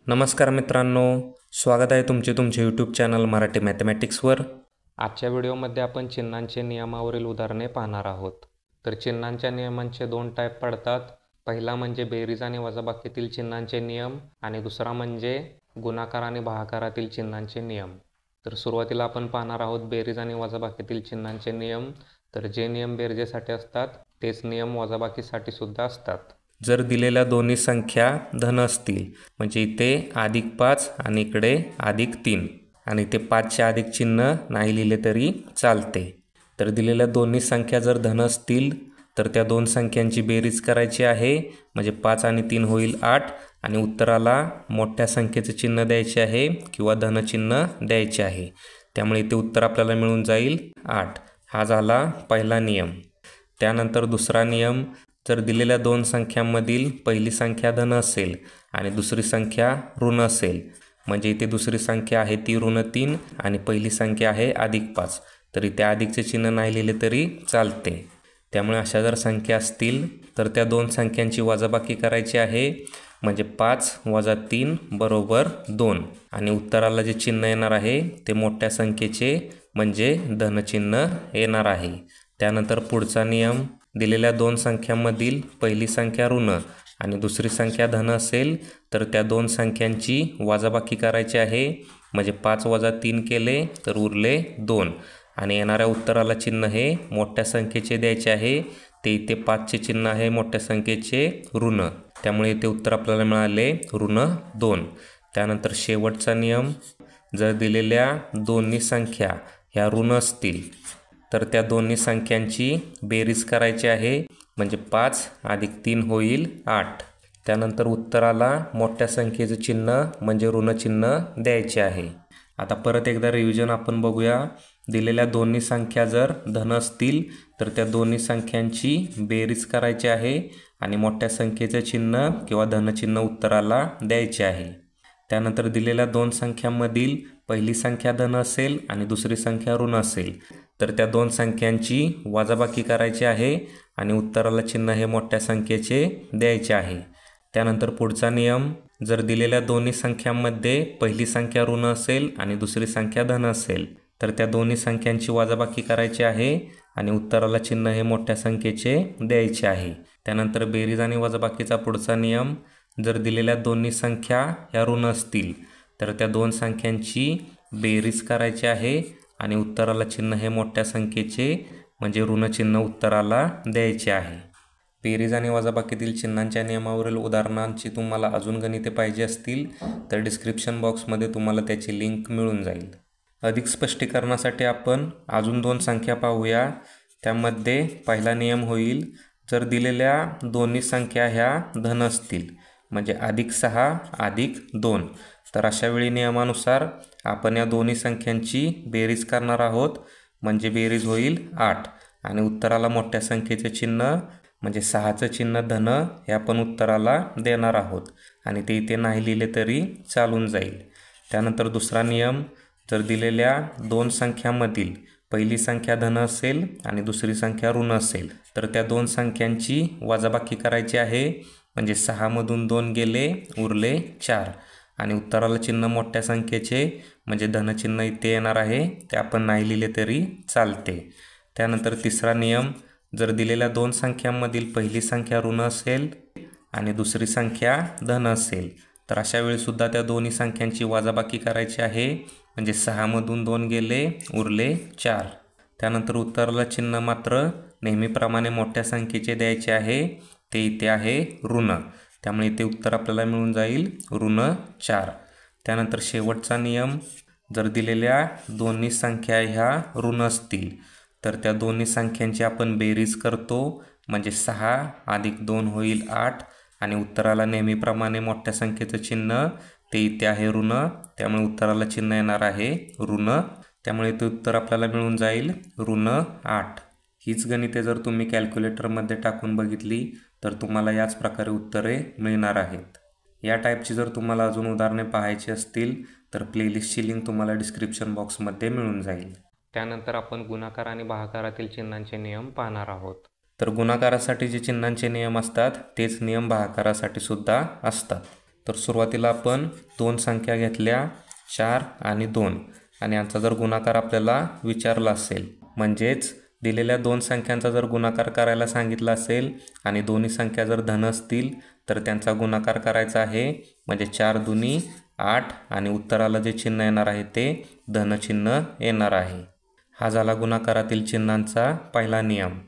नमस्कार मित्रांनो, स्वागत आहे तुमचे यूट्यूब चॅनल मराठी मॅथमॅटिक्सवर। आजच्या व्हिडिओमध्ये आपण चिन्हांचे नियमावरील उदाहरणे पाहणार आहोत। तर चिन्हांच्या नियमांचे दोन टाईप पडतात। पहिला म्हणजे बेरीज आणि वजाबाकीतील चिन्हांचे नियम आणि दुसरा म्हणजे गुणाकार आणि भागाकारातील चिन्हांचे नियम। तर सुरुवातीला आपण पाहणार आहोत बेरीज आणि वजाबाकीतील चिन्हांचे नियम। तर जे नियम बेरजेसाठी असतात तेच नियम वजाबाकीसाठी सुद्धा असतात। जर दिलेल्या दोन्ही संख्या धन असतील म्हणजे इथे +5 आणि इकडे +3 आणि ते 5चे अधिक चिन्ह नाही लिहिले तरी चालते। तर दिलेल्या दोन्ही संख्या जर धन असतील तर त्या दोन संख्यांची बेरीज करायची आहे, म्हणजे 5 आणि 3 होईल 8 आणि उत्तराला मोठ्या संख्येचे चिन्ह द्यायचे आहे किंवा धनचिन्ह द्यायचे आहे। त्यामुळे इथे उत्तर आपल्याला मिळून जाईल 8। हा झाला पहिला नियम। त्यानंतर दुसरा नियम, जर दिलेल्या दोन संख्यांमधील पहिली संख्या धन असेल आणि दुसरी संख्या ऋण असेल, म्हणजे इथे दुसरी संख्या आहे ती ऋण3 आणि पहिली संख्या आहे +5, तर इथे अधिकचे चिन्ह नाही लिहिले तरी चालते। त्यामुळे अशा जर संख्या असतील तर त्या दोन संख्यांची वजाबाकी करायची आहे, म्हणजे 5 - 3 = 2 आणि उत्तराला जे चिन्ह येणार आहे ते मोठ्या संख्येचे म्हणजे धनचिन्ह येणार आहे। त्यानंतर पुढचा नियम, दिलेल्या दोन संख्यांमधील पहिली संख्या ऋण आणि दुसरी संख्या धन असेल तर त्या दोन संख्यांची वजाबाकी करायची आहे, म्हणजे 5 - 3 केले तर उरले 2 आणि येणाऱ्या उत्तराला चिन्ह हे मोठ्या संख्येचे द्यायचे आहे। ते इथे 5चे चिन्ह आहे मोठ्या संख्येचे ऋण, त्यामुळे इथे उत्तर आपल्याला मिळाले ऋण2। त्यानंतर शेवटचा नियम, जर दिलेल्या दोन्ही संख्या ह्या ऋण असतील तर त्या दोन्ही संख्यांची बेरीज करायची आहे, म्हणजे 5 + 3 होईल 8। त्यानंतर उत्तराला मोठ्या संख्येचे चिन्ह म्हणजे ऋणचिन्ह द्यायचे आहे। आता परत एकदा रिव्हिजन आपण बघूया। दिलेल्या दोन्ही संख्या जर धन असतील तर त्या दोन्ही संख्यांची बेरीज करायची आहे आणि मोठ्या संख्येचे चिन्ह किंवा धनचिन्ह उत्तराला द्यायचे आहे। त्यानंतर दिलेल्या दोन संख्यांमधील पहिली संख्या धन असेल आणि दुसरी संख्या ऋण असेल तर त्या दोन संख्यांची वजाबाकी करायची आहे आणि उत्तराला चिन्ह हे मोठ्या संख्येचे द्यायचे आहे। त्यानंतर पुढचा नियम, जर दिलेल्या दोन्ही संख्यांमध्ये पहिली संख्या ऋण असेल आणि दुसरी संख्या धन असेल तर त्या दोन्ही संख्यांची वजाबाकी करायची आहे आणि उत्तराला चिन्ह हे मोठ्या संख्येचे द्यायचे आहे। त्यानंतर बेरीज आणि वजाबाकीचा पुढचा नियम, जर दिलेल्या दोन्ही संख्या ह्या ऋण असतील तर त्या दोन संख्यांची बेरीज करायची आहे आणि उत्तराला चिन्ह हे मोठ्या संख्येचे म्हणजे ऋणचिन्ह उत्तराला द्यायचे आहे। बेरीज आणि वजाबाकीतील चिन्हांच्या नियमावरील उदाहरणांची तुम्हाला अजून गणिते पाहिजे असतील तर डिस्क्रिप्शन बॉक्समध्ये तुम्हाला त्याची लिंक मिळून जाईल। अधिक स्पष्टीकरणासाठी आपण अजून दोन संख्या पाहूया। त्यामध्ये पहिला नियम होईल, जर दिलेल्या दोन्ही संख्या ह्या धन असतील म्हणजे +6 + 2, तर अशा वेळी नियमानुसार आपण या दोन्ही संख्यांची बेरीज करणार आहोत, म्हणजे बेरीज होईल 8 आणि उत्तराला मोठ्या संख्येचे चिन्ह म्हणजे 6चं चिन्ह धन हे आपण उत्तराला देणार आहोत आणि ते इथे नाही लिहिले तरी चालून जाईल। त्यानंतर दुसरा नियम, जर दिलेल्या दोन संख्यांमधील पहिली संख्या धन असेल आणि दुसरी संख्या ऋण असेल तर त्या दोन संख्यांची वजाबाकी करायची आहे, म्हणजे 6 मधून 2 गेले उरले 4 आणि उत्तराला चिन्ह मोठ्या संख्येचे म्हणजे धनचिन्ह इथे येणार आहे, ते आपण नाही लिहिले तरी चालते। त्यानंतर तिसरा नियम, जर दिलेल्या दोन संख्यांमधील पहिली संख्या ऋण असेल आणि दुसरी संख्या धन असेल तर अशा वेळी सुद्धा त्या दोन्ही संख्यांची वजाबाकी करायची आहे, म्हणजे 6 मधून 2 गेले उरले 4। त्यानंतर उत्तराला चिन्ह मात्र नेहमीप्रमाणे मोठ्या संख्येचे द्यायचे आहे, ते इथे आहे ऋण, त्यामुळे इथे उत्तर आपल्याला मिळून जाईल ऋण4। त्यानंतर शेवटचा नियम, जर दिलेल्या दोन्ही संख्या ह्या ऋण असतील तर त्या दोन्ही संख्यांची आपण बेरीज करतो, म्हणजे 6 + 2 होईल 8 आणि उत्तराला नेहमीप्रमाणे मोठ्या संख्येचं चिन्ह ते इथे आहे ऋण, त्यामुळे उत्तराला चिन्ह येणार आहे ऋण, त्यामुळे ते उत्तर आपल्याला मिळून जाईल ऋण8। हीच गणिते जर तुम्ही कॅल्क्युलेटरमध्ये टाकून बघितली तर तुम्हाला याच प्रकारे उत्तरे मिळणार आहेत। या टाईपची जर तुम्हाला अजून उदाहरणे पाहायची असतील तर प्लेलिस्टची लिंक तुम्हाला डिस्क्रिप्शन बॉक्समध्ये मिळून जाईल। त्यानंतर आपण गुणाकार आणि भागाकारातील चिन्हांचे नियम पाहणार आहोत। तर गुणाकारासाठी जे चिन्हांचे नियम असतात तेच नियम भागाकारासाठी सुद्धा असतात। तर सुरुवातीला आपण दोन संख्या घेतल्या 4 आणि 2 आणि यांचा जर गुणाकार आपल्याला विचारला असेल, म्हणजेच दिलेल्या दोन संख्यांचा जर गुणाकार करायला सांगितला असेल आणि दोन्ही संख्या जर धन असतील तर त्यांचा गुणाकार करायचा आहे, म्हणजे 4 दुनी 8 आणि उत्तराला जे चिन्ह येणार आहे ते धनचिन्ह येणार आहे. हा झाला गुणाकारातील चिन्हांचा पहिला नियम.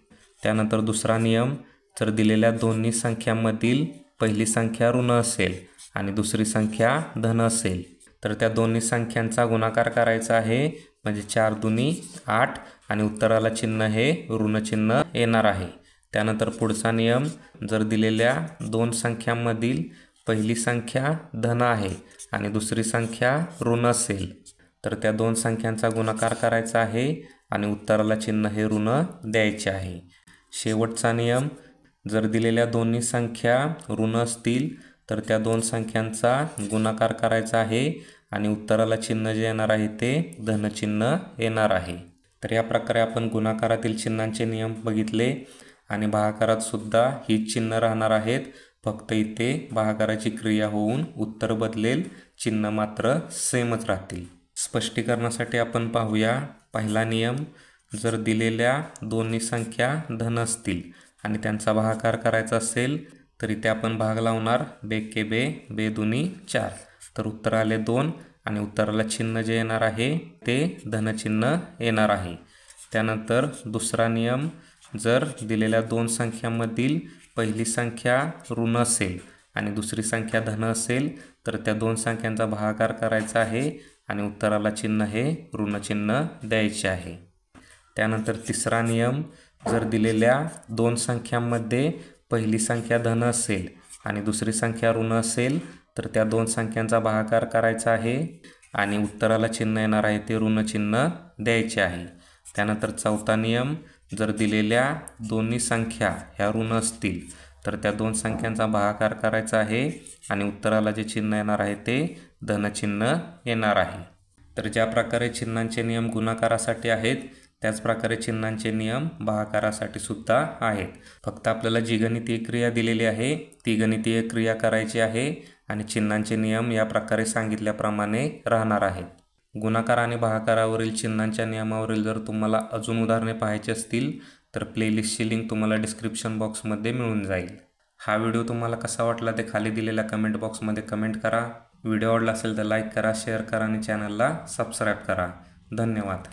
त्यानंतर दुसरा नियम, जर दिलेल्या दोन्ही संख्यांमधील पहिली संख्या ऋण असेल आणि दुसरी संख्या धन असेल तर त्या दोन्ही संख्यांचा गुणाकार करायचा आहे, म्हणजे 4 दुनी 8 आणि उत्तराला चिन्ह हे ऋणचिन्ह येणार आहे. त्यानंतर पुढचा नियम, जर दिलेल्या दोन संख्यांमधील पहिली संख्या धन आहे आणि दुसरी संख्या ऋण असेल तर त्या दोन संख्यांचा गुणाकार करायचा आहे आणि उत्तराला चिन्ह हे ऋण द्यायचे आहे. शेवटचा नियम, जर दिलेल्या दोन्ही संख्या ऋण असतील तर त्या दोन संख्यांचा गुणाकार करायचा आहे आणि उत्तराला चिन्ह जे येणार आहे ते धनचिन्ह येणार आहे. तर या प्रकारे आपण गुणाकारातील चिन्हांचे नियम बघितले आणि भागाकारात सुद्धा हीच चिन्ह राहणार आहेत, फक्त इथे भागाकाराची क्रिया होऊन उत्तर बदलेल, चिन्ह मात्र सेमच राहतील. स्पष्टीकरणासाठी आपण पाहूया. पहिला नियम, जर दिलेल्या दोन्ही संख्या धन असतील आणि त्यांचा भागाकार करायचा असेल तर इथे आपण भाग लावणार, बेके बे, बे दुनी 4, तर उत्तर आले 2 आणि उत्तराला चिन्ह जे येणार आहे ते धनचिन्ह येणार आहे. त्यानंतर दुसरा नियम, जर दिलेल्या दोन संख्यांमधील पहिली संख्या ऋण असेल आणि दुसरी संख्या धन असेल तर त्या दोन संख्यांचा भागाकार करायचा आहे आणि उत्तराला चिन्ह हे ऋणचिन्ह द्यायचे आहे. त्यानंतर तिसरा नियम, जर दिलेल्या दोन संख्यांमध्ये पहिली संख्या धन असेल आणि दुसरी संख्या ऋण असेल तर त्या दोन संख्यांचा भागाकार करायचा आहे आणि उत्तराला चिन्ह येणार आहे ते ऋणचिन्ह द्यायचे आहे. त्यानंतर चौथा नियम, जर दिलेल्या दोन्ही संख्या ह्या ऋण असतील तर त्या दोन संख्यांचा भागाकार करायचा आहे आणि उत्तराला जे चिन्ह येणार आहे ते धनचिन्ह येणार आहे. तर ज्या प्रकारे चिन्हांचे नियम गुणाकारासाठी आहेत त्याच प्रकारे चिन्हांचे नियम भागाकारासाठी सुद्धा आहेत. फक्त आपल्याला जी गणितीय क्रिया दिलेली आहे ती गणितीय क्रिया करायची आहे आणि चिन्हांचे नियम या प्रकारे सांगितल्याप्रमाणे राहणार आहेत. गुणाकार आणि भागाकारावरील चिन्हांच्या नियमावरील जर तुम्हाला अजून उदाहरणे पाहायची असतील तर प्लेलिस्टची लिंक तुम्हाला डिस्क्रिप्शन बॉक्समध्ये मिळून जाईल. हा व्हिडिओ तुम्हाला कसा वाटला ते खाली दिलेल्या कमेंट बॉक्समध्ये कमेंट करा. व्हिडिओ आवडला असेल तर लाईक करा, शेअर करा आणि चॅनलला सबस्क्राईब करा. धन्यवाद.